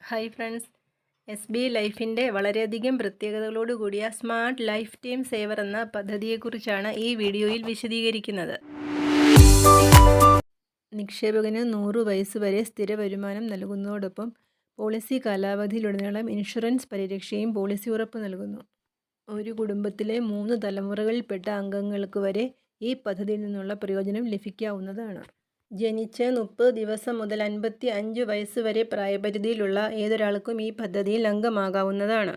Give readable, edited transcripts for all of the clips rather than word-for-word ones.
Hi friends, SBI ലൈഫിൻ്റെ വളരെയധികം പ്രത്യേകതകളോട് കൂടിയ സ്മാർട്ട് ലൈഫ് ടൈം സേവർ എന്ന പദ്ധതിയെക്കുറിച്ചാണ് ഈ വീഡിയോയിൽ വിശദീകരിക്കുന്നത്. നിക്ഷേപകന് 100 വയസ്സ് വരെ സ്ഥിര വരുമാനം നൽകുന്നതോടൊപ്പം പോളിസി കാലാവധിയിലുടനീളം ഇൻഷുറൻസ് പരിരക്ഷയും പോളിസി ഉറപ്പ് നൽകുന്നു. ഒരു കുടുംബത്തിലെ 3 തലമുറകളിൽപ്പെട്ട അംഗങ്ങൾക്ക് വരെ ഈ പദ്ധതിയിൽ നിന്നുള്ള പ്രയോജനം ലഭിക്കാവുന്നതാണ്. ജനിച്ച് 30 ദിവസം മുതൽ 55 വയസ്സ് വരെ പ്രായപരിധിയിലുള്ള ഏതൊരാൾക്കും ഈ പദ്ധതിയിൽ അംഗമാകാവുന്നതാണ്.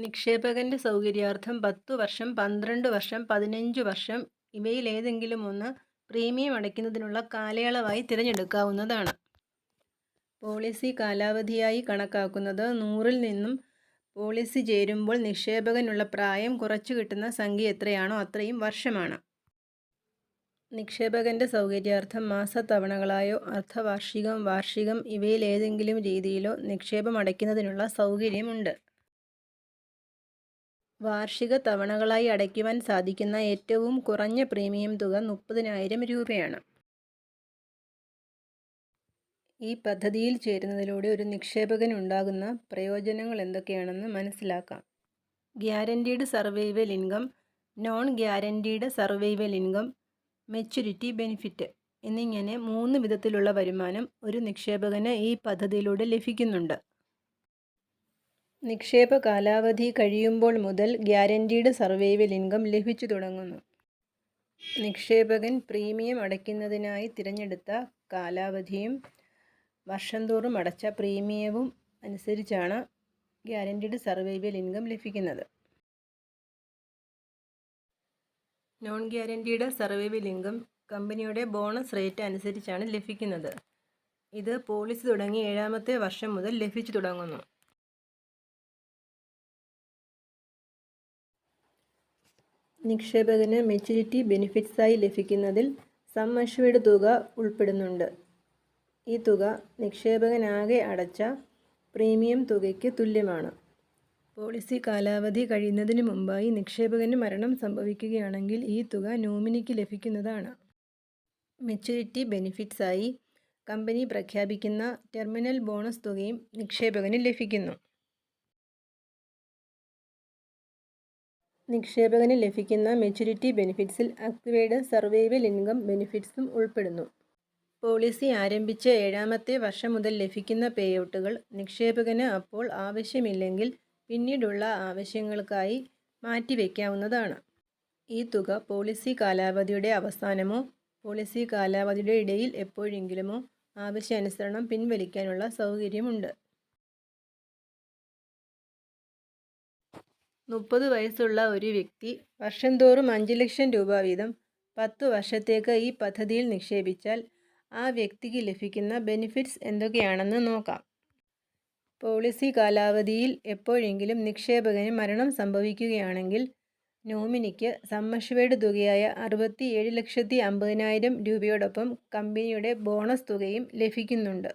നിക്ഷേപകൻ്റെ സൗകര്യാർത്ഥം 10 വർഷം, 12 വർഷം, 15 വർഷം ഇവയിലേതെങ്കിലും ഒന്ന് പ്രീമിയം അടയ്ക്കുന്നതിനുള്ള കാലയളവായി തിരഞ്ഞെടുക്കാവുന്നതാണ്. പോളിസി കാലാവധിയായി കണക്കാക്കുന്നത് 100-ൽ നിന്നും പോളിസി ചേരുമ്പോൾ നിക്ഷേപകനുള്ള പ്രായം കുറച്ചു കിട്ടുന്ന സംഖ്യ എത്രയാണോ അത്രയും വർഷമാണ്. നിക്ഷേപകൻ്റെ സൗകര്യാർത്ഥം മാസത്തവണകളായോ അർദ്ധവാർഷികം, വാർഷികം ഇവയിലേതെങ്കിലും രീതിയിലോ നിക്ഷേപം അടയ്ക്കുന്നതിനുള്ള സൗകര്യമുണ്ട്. വാർഷിക തവണകളായി അടയ്ക്കുവാൻ സാധിക്കുന്ന ഏറ്റവും കുറഞ്ഞ പ്രീമിയം തുക 30,000 രൂപയാണ്. ഈ പദ്ധതിയിൽ ചേരുന്നതിലൂടെ ഒരു നിക്ഷേപകനുണ്ടാകുന്ന പ്രയോജനങ്ങൾ എന്തൊക്കെയാണെന്ന് മനസ്സിലാക്കാം. Guaranteed survival income, non guaranteed survival income, maturity benefit എന്നിങ്ങനെ 3 വിധത്തിലുള്ള വരുമാനം ഒരു നിക്ഷേപകന് ഈ പദ്ധതിയിലൂടെ ലഭിക്കുന്നുണ്ട്. നിക്ഷേപ കാലാവധി കഴിയുമ്പോൾ മുതൽ ഗ്യാരണ്ടീഡ് സർവൈവൽ ഇൻകം ലഭിച്ചു തുടങ്ങുന്നു. നിക്ഷേപകൻ പ്രീമിയം അടയ്ക്കുന്നതിനായി തിരഞ്ഞെടുത്ത കാലാവധിയും വർഷം തോറും അടച്ച പ്രീമിയവും അനുസരിച്ചാണ് ഗ്യാരണ്ടീഡ് സർവൈവൽ ഇൻകം ലഭിക്കുന്നത്. നോൺ ഗ്യാരണ്ടീഡ് സർവൈവൽ ഇൻകം കമ്പനിയുടെ ബോണസ് റേറ്റ് അനുസരിച്ചാണ് ലഭിക്കുന്നത്. ഇത് പോളിസി തുടങ്ങി 7-ാമത്തെ വർഷം മുതൽ ലഭിച്ചു തുടങ്ങുന്നു. നിക്ഷേപകന് മെച്യൂരിറ്റി ബെനിഫിറ്റ്സായി ലഭിക്കുന്നതിൽ സം അഷ്വേർഡ് തുക ഉൾപ്പെടുന്നുണ്ട്. ഈ തുക നിക്ഷേപകനാകെ അടച്ച പ്രീമിയം തുകയ്ക്ക് തുല്യമാണ്. പോളിസി കാലാവധി കഴിയുന്നതിന് മുമ്പായി നിക്ഷേപകന് മരണം സംഭവിക്കുകയാണെങ്കിൽ ഈ തുക നോമിനിക്ക് ലഭിക്കുന്നതാണ്. മെച്യൂരിറ്റി ബെനിഫിറ്റ്സായി കമ്പനി പ്രഖ്യാപിക്കുന്ന ടെർമിനൽ ബോണസ് തുകയും നിക്ഷേപകന് ലഭിക്കുന്നു. നിക്ഷേപകന് ലഭിക്കുന്ന മെച്യൂരിറ്റി ബെനിഫിറ്റ്സിൽ അക്വയർഡ് സർവൈവൽ ഇൻകം ബെനിഫിറ്റ്സും ഉൾപ്പെടുന്നു. പോളിസി ആരംഭിച്ച 7-ാമത്തെ വർഷം മുതൽ ലഭിക്കുന്ന പേഔട്ടുകൾ നിക്ഷേപകന് അപ്പോൾ ആവശ്യമില്ലെങ്കിൽ പിന്നീടുള്ള ആവശ്യങ്ങൾക്കായി മാറ്റിവെക്കാവുന്നതാണ്. ഈ തുക പോളിസി കാലാവധിയുടെ അവസാനമോ പോളിസി കാലാവധിയുടെ ഇടയിൽ എപ്പോഴെങ്കിലുമോ ആവശ്യാനുസരണം പിൻവലിക്കാനുള്ള സൗകര്യമുണ്ട്. 30 വയസ്സുള്ള ഒരു വ്യക്തി വർഷം തോറും 5 ലക്ഷം രൂപ വീതം 10 വർഷത്തേക്ക് ഈ പദ്ധതിയിൽ നിക്ഷേപിച്ചാൽ ആ വ്യക്തിക്ക് ലഭിക്കുന്ന ബെനിഫിറ്റ്സ് എന്തൊക്കെയാണെന്ന് നോക്കാം. പോളിസി കാലാവധിയിൽ എപ്പോഴെങ്കിലും നിക്ഷേപകന് മരണം സംഭവിക്കുകയാണെങ്കിൽ നോമിനിക്ക് സം അഷ്വേർഡ് തുകയായ 67,50,000 രൂപയോടൊപ്പം കമ്പനിയുടെ ബോണസ് തുകയും ലഭിക്കുന്നുണ്ട്.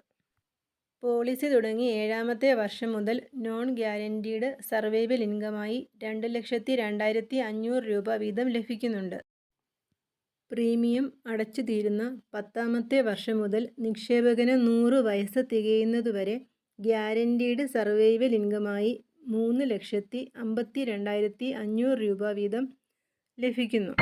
പോളിസി തുടങ്ങി 7-ാമത്തെ വർഷം മുതൽ നോൺ ഗ്യാരണ്ടീഡ് സർവൈവൽ ഇൻകമായി 2,02,500 രൂപ വീതം ലഭിക്കുന്നുണ്ട്. പ്രീമിയം അടച്ചു തീരുന്ന 10-ാമത്തെ വർഷം മുതൽ നിക്ഷേപകന് 100 വയസ്സ് തികയുന്നതുവരെ ഗ്യാരണ്ടീഡ് സർവൈവൽ ഇൻകമായി 3,52,500 രൂപ വീതം ലഭിക്കുന്നു.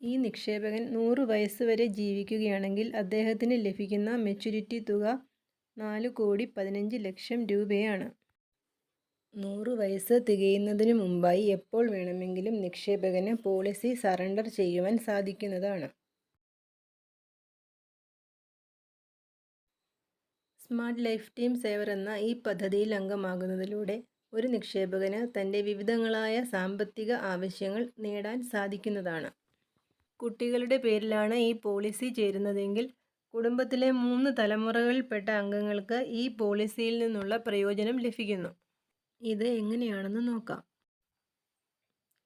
ഈ നിക്ഷേപകൻ 100 വയസ്സ് വരെ ജീവിക്കുകയാണെങ്കിൽ അദ്ദേഹത്തിന് ലഭിക്കുന്ന മെച്യൂരിറ്റി തുക 4,15,00,000 രൂപയാണ്. 100 വയസ്സ് തികയുന്നതിന് മുമ്പായി എപ്പോൾ വേണമെങ്കിലും നിക്ഷേപകന് പോളിസി സറണ്ടർ ചെയ്യുവാൻ സാധിക്കുന്നതാണ്. സ്മാർട്ട് ലൈഫ് ടൈം സേവർ എന്ന ഈ പദ്ധതിയിൽ അംഗമാകുന്നതിലൂടെ ഒരു നിക്ഷേപകന് തൻ്റെ വിവിധങ്ങളായ സാമ്പത്തിക ആവശ്യങ്ങൾ നേടാൻ സാധിക്കുന്നതാണ്. കുട്ടികളുടെ പേരിലാണ് ഈ പോളിസി ചേരുന്നതെങ്കിൽ കുടുംബത്തിലെ 3 തലമുറകളിൽപ്പെട്ട അംഗങ്ങൾക്ക് ഈ പോളിസിയിൽ നിന്നുള്ള പ്രയോജനം ലഭിക്കുന്നു. ഇത് എങ്ങനെയാണെന്ന് നോക്കാം.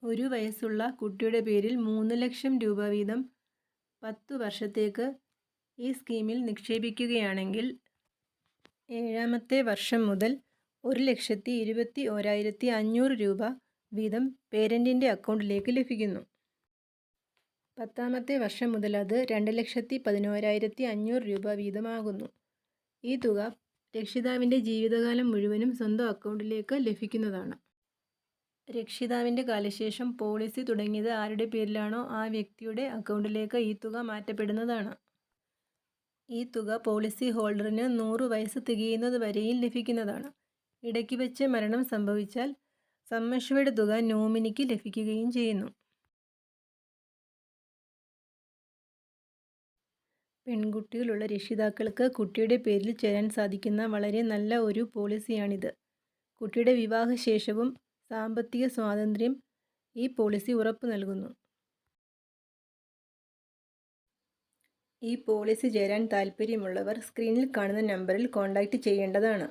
1 വയസ്സുള്ള കുട്ടിയുടെ പേരിൽ 3 ലക്ഷം രൂപ വീതം 10 വർഷത്തേക്ക് ഈ സ്കീമിൽ നിക്ഷേപിക്കുകയാണെങ്കിൽ 7-ാമത്തെ വർഷം മുതൽ 1,21,500 രൂപ വീതം പേരൻറ്റിൻ്റെ അക്കൗണ്ടിലേക്ക് ലഭിക്കുന്നു. 10ാമത്തെ വർഷം മുതൽ അത് 2,11,500 രൂപ വീതമാകുന്നു. ഈ തുക രക്ഷിതാവിൻ്റെ ജീവിതകാലം മുഴുവനും സ്വന്തം അക്കൗണ്ടിലേക്ക് ലഭിക്കുന്നതാണ്. രക്ഷിതാവിൻ്റെ കാലശേഷം പോളിസി തുടങ്ങിയത് ആരുടെ പേരിലാണോ ആ വ്യക്തിയുടെ അക്കൗണ്ടിലേക്ക് ഈ തുക മാറ്റപ്പെടുന്നതാണ്. ഈ തുക പോളിസി ഹോൾഡറിന് 100 വയസ്സ് തികയുന്നത് വരെയും ലഭിക്കുന്നതാണ്. ഇടയ്ക്ക് വെച്ച് മരണം സംഭവിച്ചാൽ സം അഷ്വേർഡ് തുക നോമിനിക്ക് ലഭിക്കുകയും ചെയ്യുന്നു. പെൺകുട്ടികളുള്ള രക്ഷിതാക്കൾക്ക് കുട്ടിയുടെ പേരിൽ ചേരാൻ സാധിക്കുന്ന വളരെ നല്ല ഒരു പോളിസിയാണിത്. കുട്ടിയുടെ വിവാഹശേഷവും സാമ്പത്തിക സ്വാതന്ത്ര്യം ഈ പോളിസി ഉറപ്പു നൽകുന്നു. ഈ പോളിസി ചേരാൻ താൽപ്പര്യമുള്ളവർ സ്ക്രീനിൽ കാണുന്ന നമ്പറിൽ കോൺടാക്റ്റ് ചെയ്യേണ്ടതാണ്.